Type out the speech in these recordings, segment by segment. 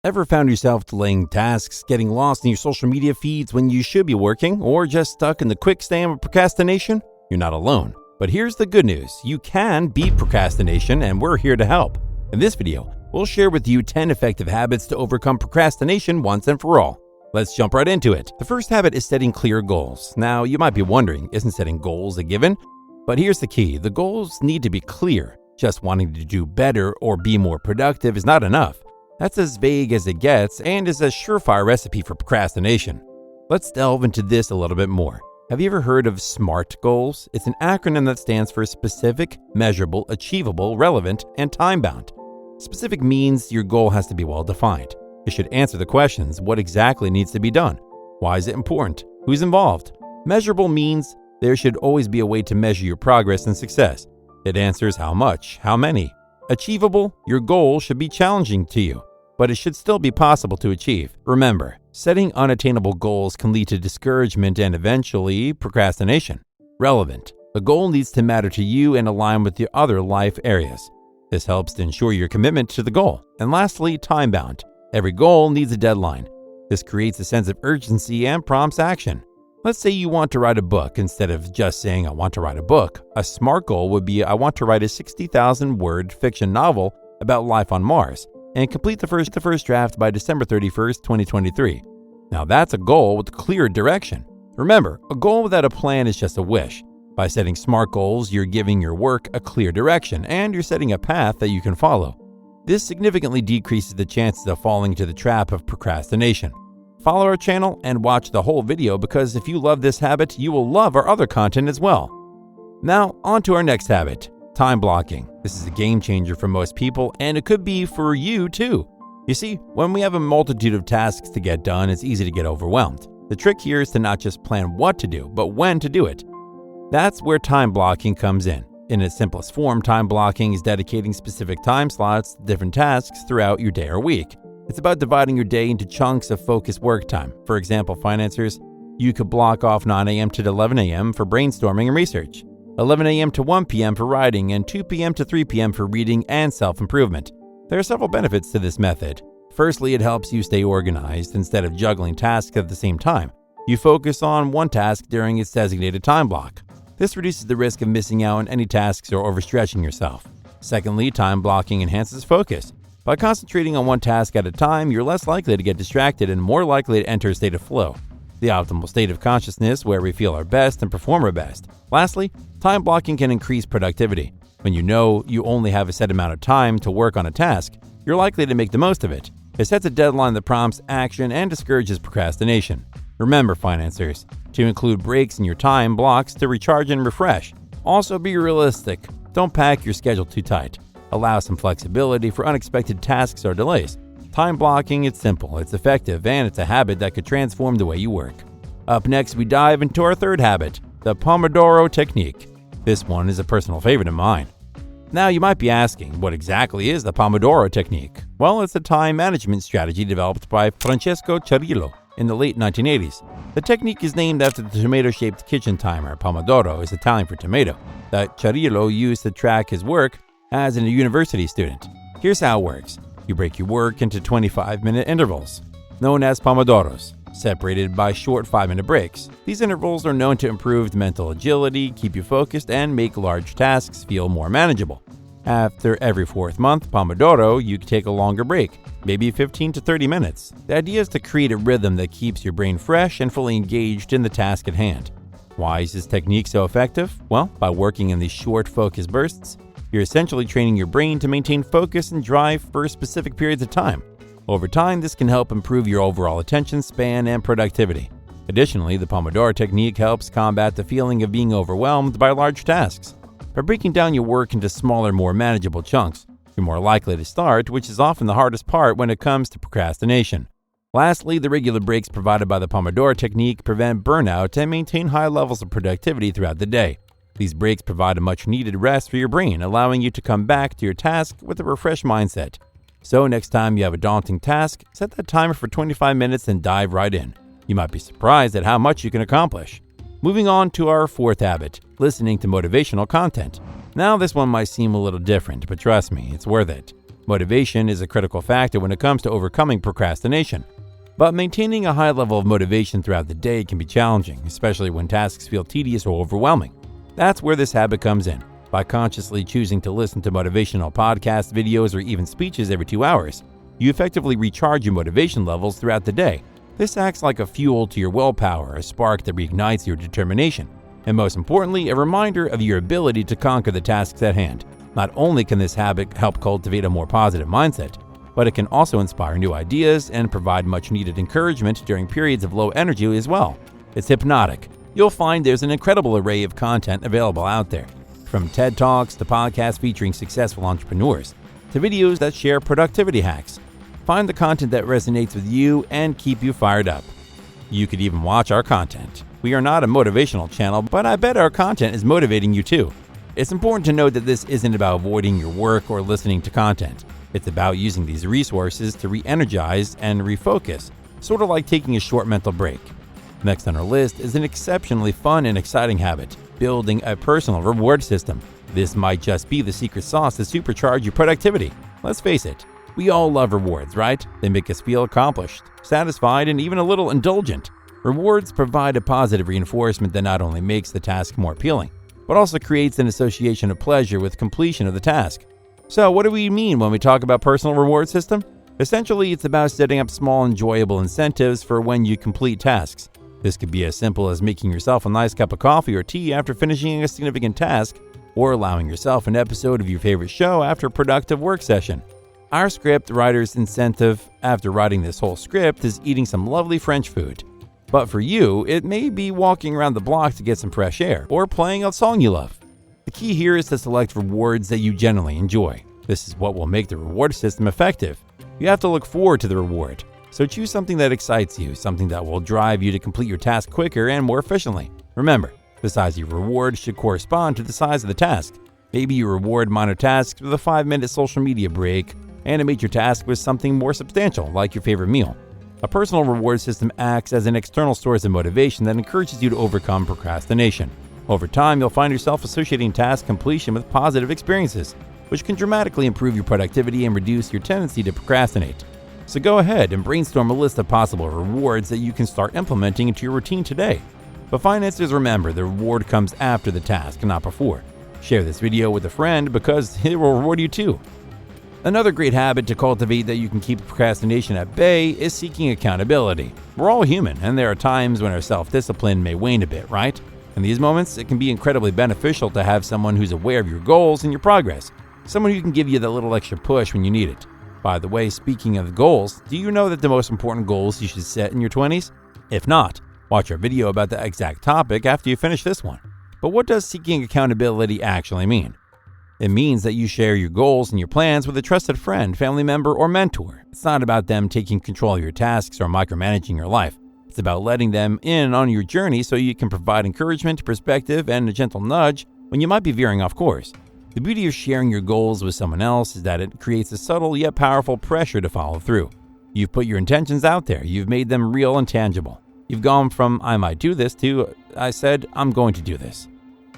Ever found yourself delaying tasks, getting lost in your social media feeds when you should be working, or just stuck in the quicksand of procrastination? You're not alone. But here's the good news. You can beat procrastination, and we're here to help. In this video, we'll share with you 10 effective habits to overcome procrastination once and for all. Let's jump right into it. The first habit is setting clear goals. Now, you might be wondering, isn't setting goals a given? But here's the key. The goals need to be clear. Just wanting to do better or be more productive is not enough. That's as vague as it gets and is a surefire recipe for procrastination. Let's delve into this a little bit more. Have you ever heard of SMART goals? It's an acronym that stands for specific, measurable, achievable, relevant, and time-bound. Specific means your goal has to be well-defined. It should answer the questions: what exactly needs to be done? Why is it important? Who's involved? Measurable means there should always be a way to measure your progress and success. It answers how much, how many. Achievable, your goal should be challenging to you, but it should still be possible to achieve. Remember, setting unattainable goals can lead to discouragement and eventually procrastination. Relevant, the goal needs to matter to you and align with your other life areas. This helps to ensure your commitment to the goal. And lastly, time-bound. Every goal needs a deadline. This creates a sense of urgency and prompts action. Let's say you want to write a book. Instead of just saying, I want to write a book, a SMART goal would be, I want to write a 60,000-word fiction novel about life on Mars and complete the first draft by December 31st, 2023. Now that's a goal with clear direction. Remember, a goal without a plan is just a wish. By setting SMART goals, you're giving your work a clear direction and you're setting a path that you can follow. This significantly decreases the chances of falling into the trap of procrastination. Follow our channel and watch the whole video because if you love this habit, you will love our other content as well. Now, on to our next habit, time blocking. This is a game changer for most people and it could be for you too. You see, when we have a multitude of tasks to get done, it's easy to get overwhelmed. The trick here is to not just plan what to do, but when to do it. That's where time blocking comes in. In its simplest form, time blocking is dedicating specific time slots to different tasks throughout your day or week. It's about dividing your day into chunks of focused work time. For example, financiers, you could block off 9 a.m. to 11 a.m. for brainstorming and research, 11 a.m. to 1 p.m. for writing, and 2 p.m. to 3 p.m. for reading and self-improvement. There are several benefits to this method. Firstly, it helps you stay organized. Instead of juggling tasks at the same time, you focus on one task during its designated time block. This reduces the risk of missing out on any tasks or overstretching yourself. Secondly, time blocking enhances focus. By concentrating on one task at a time, you're less likely to get distracted and more likely to enter a state of flow, the optimal state of consciousness where we feel our best and perform our best. Lastly, time blocking can increase productivity. When you know you only have a set amount of time to work on a task, you're likely to make the most of it. It sets a deadline that prompts action and discourages procrastination. Remember, financiers, to include breaks in your time blocks to recharge and refresh. Also, be realistic. Don't pack your schedule too tight. Allow some flexibility for unexpected tasks or delays. Time blocking, it's simple, it's effective, and it's a habit that could transform the way you work. Up next, we dive into our third habit, the Pomodoro technique. This one is a personal favorite of mine. Now, you might be asking, what exactly is the Pomodoro technique? Well, it's a time management strategy developed by Francesco Cirillo in the late 1980s. The technique is named after the tomato-shaped kitchen timer. Pomodoro is Italian for tomato, that Cirillo used to track his work as a university student. Here's how it works. You break your work into 25-minute intervals, known as Pomodoros, separated by short 5-minute breaks. These intervals are known to improve mental agility, keep you focused, and make large tasks feel more manageable. After every fourth month, Pomodoro, you can take a longer break, maybe 15 to 30 minutes. The idea is to create a rhythm that keeps your brain fresh and fully engaged in the task at hand. Why is this technique so effective? Well, by working in these short, focused bursts, you're essentially training your brain to maintain focus and drive for specific periods of time. Over time, this can help improve your overall attention span and productivity. Additionally, the Pomodoro technique helps combat the feeling of being overwhelmed by large tasks. By breaking down your work into smaller, more manageable chunks, you're more likely to start, which is often the hardest part when it comes to procrastination. Lastly, the regular breaks provided by the Pomodoro technique prevent burnout and maintain high levels of productivity throughout the day. These breaks provide a much-needed rest for your brain, allowing you to come back to your task with a refreshed mindset. So next time you have a daunting task, set that timer for 25 minutes and dive right in. You might be surprised at how much you can accomplish. Moving on to our fourth habit, listening to motivational content. Now this one might seem a little different, but trust me, it's worth it. Motivation is a critical factor when it comes to overcoming procrastination. But maintaining a high level of motivation throughout the day can be challenging, especially when tasks feel tedious or overwhelming. That's where this habit comes in. By consciously choosing to listen to motivational podcasts, videos, or even speeches every 2 hours, you effectively recharge your motivation levels throughout the day. This acts like a fuel to your willpower, a spark that reignites your determination, and most importantly, a reminder of your ability to conquer the tasks at hand. Not only can this habit help cultivate a more positive mindset, but it can also inspire new ideas and provide much-needed encouragement during periods of low energy as well. It's hypnotic. You'll find there's an incredible array of content available out there, from TED Talks to podcasts featuring successful entrepreneurs, to videos that share productivity hacks. Find the content that resonates with you and keep you fired up. You could even watch our content. We are not a motivational channel, but I bet our content is motivating you too. It's important to note that this isn't about avoiding your work or listening to content. It's about using these resources to re-energize and refocus, sort of like taking a short mental break. Next on our list is an exceptionally fun and exciting habit, building a personal reward system. This might just be the secret sauce to supercharge your productivity. Let's face it, we all love rewards, right? They make us feel accomplished, satisfied, and even a little indulgent. Rewards provide a positive reinforcement that not only makes the task more appealing, but also creates an association of pleasure with completion of the task. So what do we mean when we talk about personal reward system? Essentially, it's about setting up small, enjoyable incentives for when you complete tasks. This could be as simple as making yourself a nice cup of coffee or tea after finishing a significant task, or allowing yourself an episode of your favorite show after a productive work session. Our script writer's incentive after writing this whole script is eating some lovely French food. But for you, it may be walking around the block to get some fresh air, or playing a song you love. The key here is to select rewards that you genuinely enjoy. This is what will make the reward system effective. You have to look forward to the reward. So choose something that excites you, something that will drive you to complete your task quicker and more efficiently. Remember, the size of your reward should correspond to the size of the task. Maybe you reward minor tasks with a 5-minute social media break, animate your task with something more substantial, like your favorite meal. A personal reward system acts as an external source of motivation that encourages you to overcome procrastination. Over time, you'll find yourself associating task completion with positive experiences, which can dramatically improve your productivity and reduce your tendency to procrastinate. So go ahead and brainstorm a list of possible rewards that you can start implementing into your routine today. But financiers, remember, the reward comes after the task, not before. Share this video with a friend because it will reward you too. Another great habit to cultivate that you can keep procrastination at bay is seeking accountability. We're all human, and there are times when our self-discipline may wane a bit, right? In these moments, it can be incredibly beneficial to have someone who's aware of your goals and your progress, someone who can give you that little extra push when you need it. By the way, speaking of goals, do you know that the most important goals you should set in your 20s? If not, watch our video about the exact topic after you finish this one. But what does seeking accountability actually mean? It means that you share your goals and your plans with a trusted friend, family member, or mentor. It's not about them taking control of your tasks or micromanaging your life. It's about letting them in on your journey so you can provide encouragement, perspective, and a gentle nudge when you might be veering off course. The beauty of sharing your goals with someone else is that it creates a subtle yet powerful pressure to follow through. You've put your intentions out there. You've made them real and tangible. You've gone from, I might do this, to, I said, I'm going to do this.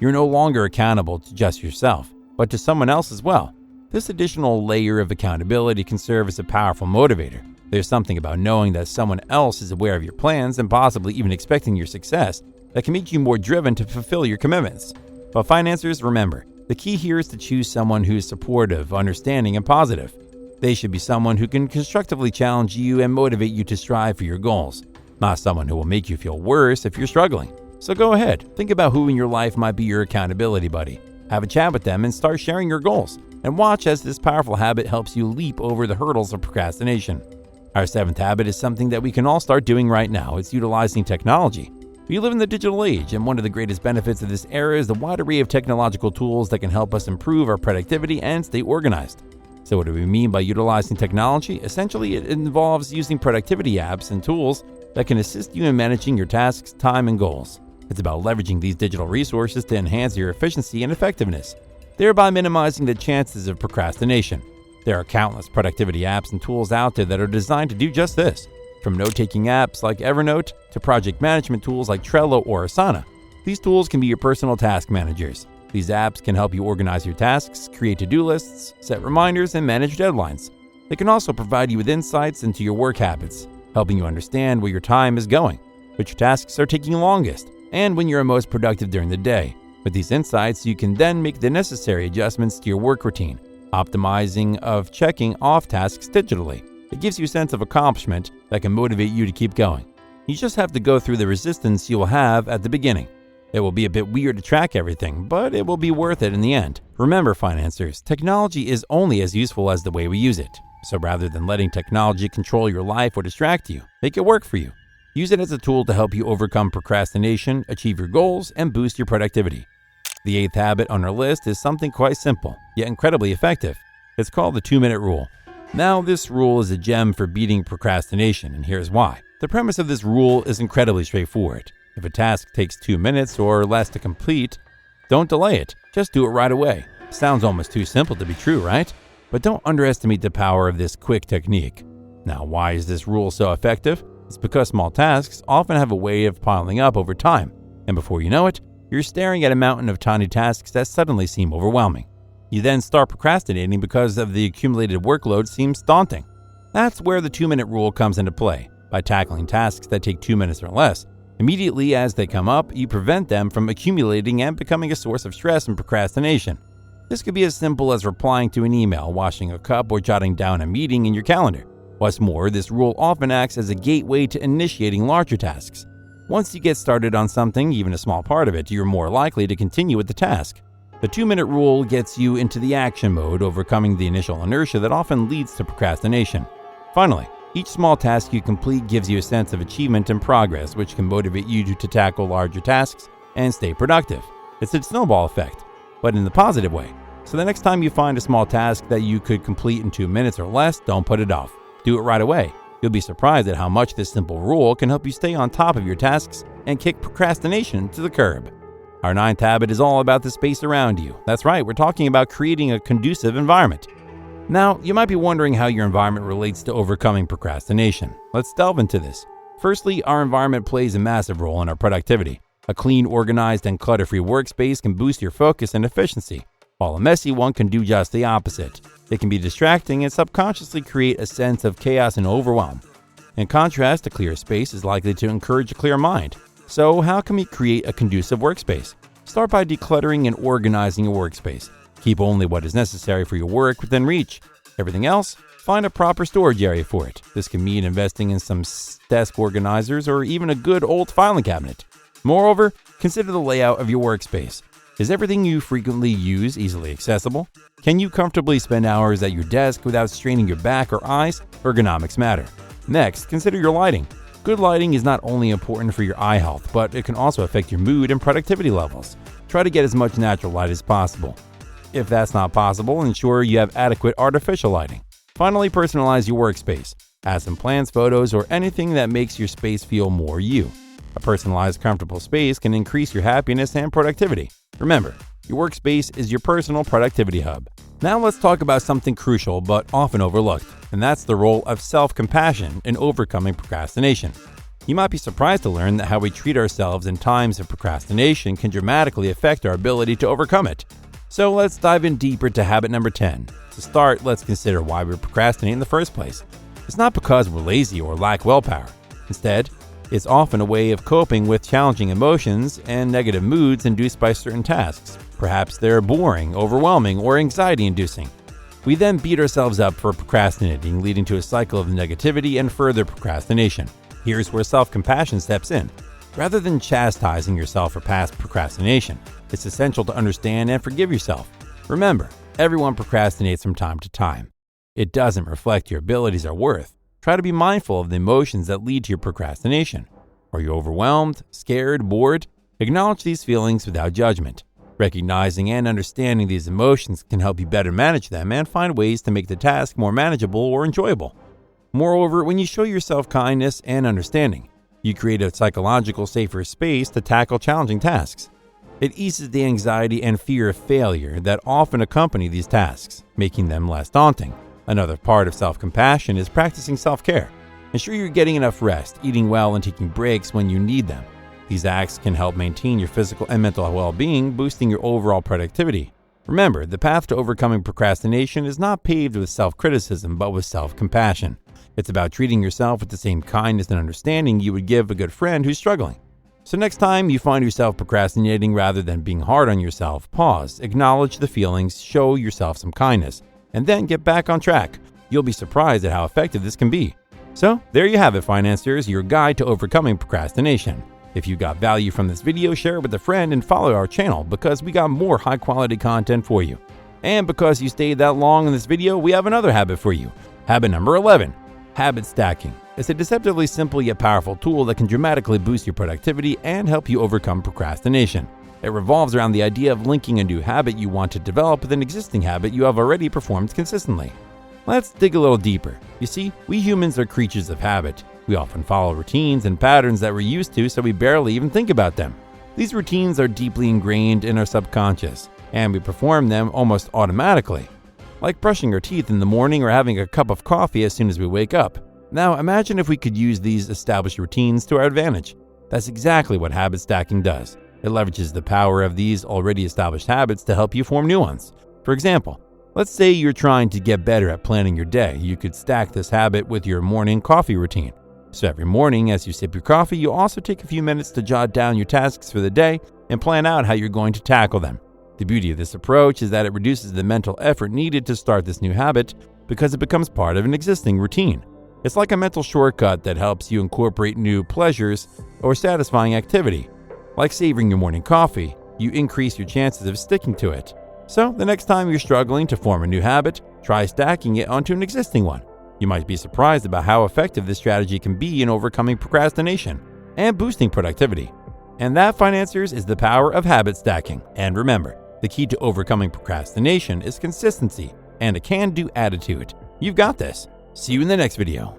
You're no longer accountable to just yourself, but to someone else as well. This additional layer of accountability can serve as a powerful motivator. There's something about knowing that someone else is aware of your plans and possibly even expecting your success that can make you more driven to fulfill your commitments. But financiers, remember, the key here is to choose someone who is supportive, understanding, and positive. They should be someone who can constructively challenge you and motivate you to strive for your goals, not someone who will make you feel worse if you're struggling. So go ahead, think about who in your life might be your accountability buddy. Have a chat with them and start sharing your goals, and watch as this powerful habit helps you leap over the hurdles of procrastination. Our 7th habit is something that we can all start doing right now. It's utilizing technology. We live in the digital age, and one of the greatest benefits of this era is the wide array of technological tools that can help us improve our productivity and stay organized. So what do we mean by utilizing technology? Essentially, it involves using productivity apps and tools that can assist you in managing your tasks, time, and goals. It's about leveraging these digital resources to enhance your efficiency and effectiveness, thereby minimizing the chances of procrastination. There are countless productivity apps and tools out there that are designed to do just this. From note-taking apps like Evernote to project management tools like Trello or Asana, these tools can be your personal task managers. These apps can help you organize your tasks, create to-do lists, set reminders, and manage deadlines. They can also provide you with insights into your work habits, helping you understand where your time is going, which tasks are taking longest, and when you're most productive during the day. With these insights, you can then make the necessary adjustments to your work routine, optimizing of checking off tasks digitally. It gives you a sense of accomplishment that can motivate you to keep going. You just have to go through the resistance you will have at the beginning. It will be a bit weird to track everything, but it will be worth it in the end. Remember, financiers, technology is only as useful as the way we use it. So rather than letting technology control your life or distract you, make it work for you. Use it as a tool to help you overcome procrastination, achieve your goals, and boost your productivity. The 8th habit on our list is something quite simple, yet incredibly effective. It's called the 2-minute rule. Now, this rule is a gem for beating procrastination, and here's why. The premise of this rule is incredibly straightforward. If a task takes 2 minutes or less to complete, don't delay it. Just do it right away. Sounds almost too simple to be true, right? But don't underestimate the power of this quick technique. Now, why is this rule so effective? It's because small tasks often have a way of piling up over time, and before you know it, you're staring at a mountain of tiny tasks that suddenly seem overwhelming. You then start procrastinating because of the accumulated workload seems daunting. That's where the 2-minute rule comes into play. By tackling tasks that take 2 minutes or less, immediately as they come up, you prevent them from accumulating and becoming a source of stress and procrastination. This could be as simple as replying to an email, washing a cup, or jotting down a meeting in your calendar. What's more, this rule often acts as a gateway to initiating larger tasks. Once you get started on something, even a small part of it, you're more likely to continue with the task. The 2-minute rule gets you into the action mode, overcoming the initial inertia that often leads to procrastination. Finally, each small task you complete gives you a sense of achievement and progress, which can motivate you to tackle larger tasks and stay productive. It's a snowball effect, but in the positive way. So the next time you find a small task that you could complete in 2 minutes or less, don't put it off. Do it right away. You'll be surprised at how much this simple rule can help you stay on top of your tasks and kick procrastination to the curb. Our 9th habit is all about the space around you. That's right, we're talking about creating a conducive environment. Now, you might be wondering how your environment relates to overcoming procrastination. Let's delve into this. Firstly, our environment plays a massive role in our productivity. A clean, organized, and clutter-free workspace can boost your focus and efficiency, while a messy one can do just the opposite. It can be distracting and subconsciously create a sense of chaos and overwhelm. In contrast, a clear space is likely to encourage a clear mind. So, how can we create a conducive workspace? Start by decluttering and organizing your workspace. Keep only what is necessary for your work within reach. Everything else, find a proper storage area for it. This can mean investing in some desk organizers or even a good old filing cabinet. Moreover, consider the layout of your workspace. Is everything you frequently use easily accessible? Can you comfortably spend hours at your desk without straining your back or eyes? Ergonomics matter. Next, consider your lighting. Good lighting is not only important for your eye health, but it can also affect your mood and productivity levels. Try to get as much natural light as possible. If that's not possible, ensure you have adequate artificial lighting. Finally, personalize your workspace. Add some plants, photos, or anything that makes your space feel more you. A personalized, comfortable space can increase your happiness and productivity. Remember, your workspace is your personal productivity hub. Now let's talk about something crucial but often overlooked, and that's the role of self-compassion in overcoming procrastination. You might be surprised to learn that how we treat ourselves in times of procrastination can dramatically affect our ability to overcome it. So let's dive in deeper to habit number 10. To start, let's consider why we procrastinate in the first place. It's not because we're lazy or lack willpower. Instead, it's often a way of coping with challenging emotions and negative moods induced by certain tasks. Perhaps they're boring, overwhelming, or anxiety-inducing. We then beat ourselves up for procrastinating, leading to a cycle of negativity and further procrastination. Here's where self-compassion steps in. Rather than chastising yourself for past procrastination, it's essential to understand and forgive yourself. Remember, everyone procrastinates from time to time. It doesn't reflect your abilities or worth. Try to be mindful of the emotions that lead to your procrastination. Are you overwhelmed, scared, bored? Acknowledge these feelings without judgment. Recognizing and understanding these emotions can help you better manage them and find ways to make the task more manageable or enjoyable. Moreover, when you show yourself kindness and understanding, you create a psychological safer space to tackle challenging tasks. It eases the anxiety and fear of failure that often accompany these tasks, making them less daunting. Another part of self-compassion is practicing self-care. Ensure you're getting enough rest, eating well, and taking breaks when you need them. These acts can help maintain your physical and mental well-being, boosting your overall productivity. Remember, the path to overcoming procrastination is not paved with self-criticism, but with self-compassion. It's about treating yourself with the same kindness and understanding you would give a good friend who's struggling. So next time you find yourself procrastinating, rather than being hard on yourself, pause, acknowledge the feelings, show yourself some kindness, and then get back on track. You'll be surprised at how effective this can be. So there you have it, financiers, your guide to overcoming procrastination. If you got value from this video, share it with a friend and follow our channel because we got more high quality content for you. And because you stayed that long in this video, we have another habit for you. Habit number 11, habit stacking. It's a deceptively simple yet powerful tool that can dramatically boost your productivity and help you overcome procrastination. It revolves around the idea of linking a new habit you want to develop with an existing habit you have already performed consistently. Let's dig a little deeper. You see, we humans are creatures of habit. We often follow routines and patterns that we're used to, so we barely even think about them. These routines are deeply ingrained in our subconscious, and we perform them almost automatically, like brushing our teeth in the morning or having a cup of coffee as soon as we wake up. Now imagine if we could use these established routines to our advantage. That's exactly what habit stacking does. It leverages the power of these already established habits to help you form new ones. For example, let's say you're trying to get better at planning your day. You could stack this habit with your morning coffee routine. So every morning as you sip your coffee, you also take a few minutes to jot down your tasks for the day and plan out how you're going to tackle them. The beauty of this approach is that it reduces the mental effort needed to start this new habit because it becomes part of an existing routine. It's like a mental shortcut that helps you incorporate new pleasures or satisfying activity. Like savoring your morning coffee, you increase your chances of sticking to it. So the next time you're struggling to form a new habit, try stacking it onto an existing one. You might be surprised about how effective this strategy can be in overcoming procrastination and boosting productivity. And that, financiers, is the power of habit stacking. And remember, the key to overcoming procrastination is consistency and a can-do attitude. You've got this. See you in the next video.